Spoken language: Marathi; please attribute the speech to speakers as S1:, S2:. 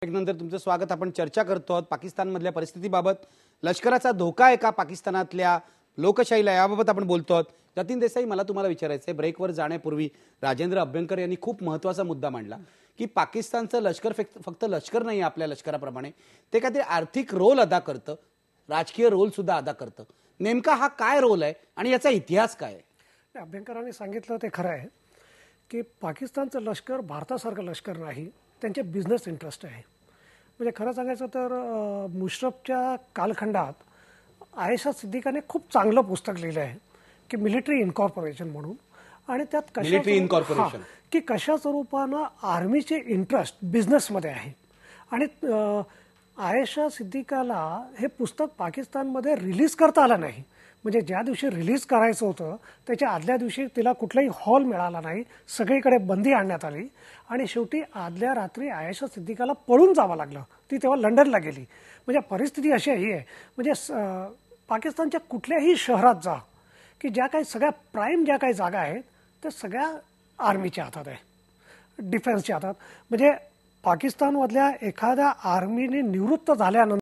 S1: नंतर तुमचं स्वागत. आपण चर्चा करतो आहोत पाकिस्तानमधल्या परिस्थितीबाबत. लष्कराचा धोका आहे का पाकिस्तानातल्या लोकशाहीला, याबाबत आपण बोलतो आहोत. जतीन देसाई, मला तुम्हाला विचारायचं आहे, ब्रेकवर जाण्यापूर्वी राजेंद्र अभ्यंकर यांनी खूप महत्त्वाचा मुद्दा मांडला की पाकिस्तानचं लष्कर फक्त लष्कर नाही आपल्या लष्कराप्रमाणे, ते काहीतरी आर्थिक रोल अदा करतं, राजकीय रोल सुद्धा अदा करतं. नेमका हा काय रोल आहे आणि याचा इतिहास काय आहे?
S2: अभ्यंकरांनी सांगितलं ते खरं आहे की पाकिस्तानचं लष्कर भारतासारखं लष्कर नाही, त्यांचे बिझनेस इंटरेस्ट आहे. म्हणजे खरं सांगायचं तर मुशरफच्या कालखंडात आयशा सिद्दीकाने खूप चांगलं पुस्तक लिहिलं आहे की मिलिटरी इन्कॉर्पोरेशन म्हणून. आणि त्यात की कशा स्वरूपानं आर्मीचे इंटरेस्ट बिझनेसमध्ये आहे. आणि आयशा सिद्दीकाला हे पुस्तक पाकिस्तानमध्ये रिलीज करता आलं नाही. म्हणजे ज्या दिवशी रिलीज करायचं होतं त्याच्या आदल्या दिवशी तिला कुठलाही हॉल मिळाला नाही, सगळीकडे बंदी आणण्यात आली आणि शेवटी आदल्या रात्री आयशा सिद्दीकाला पळून जावं लागलं. ती तेव्हा लंडनला गेली. म्हणजे परिस्थिती अशी आहे, म्हणजे पाकिस्तानच्या कुठल्याही शहरात जा की ज्या काही सगळ्या प्राईम ज्या काही जागा आहेत त्या सगळ्या आर्मीच्या हातात आहे, डिफेन्सच्या हातात. म्हणजे पाकिस्तानमधल्या एखाद्या आर्मीने निवृत्त झाल्यानंतर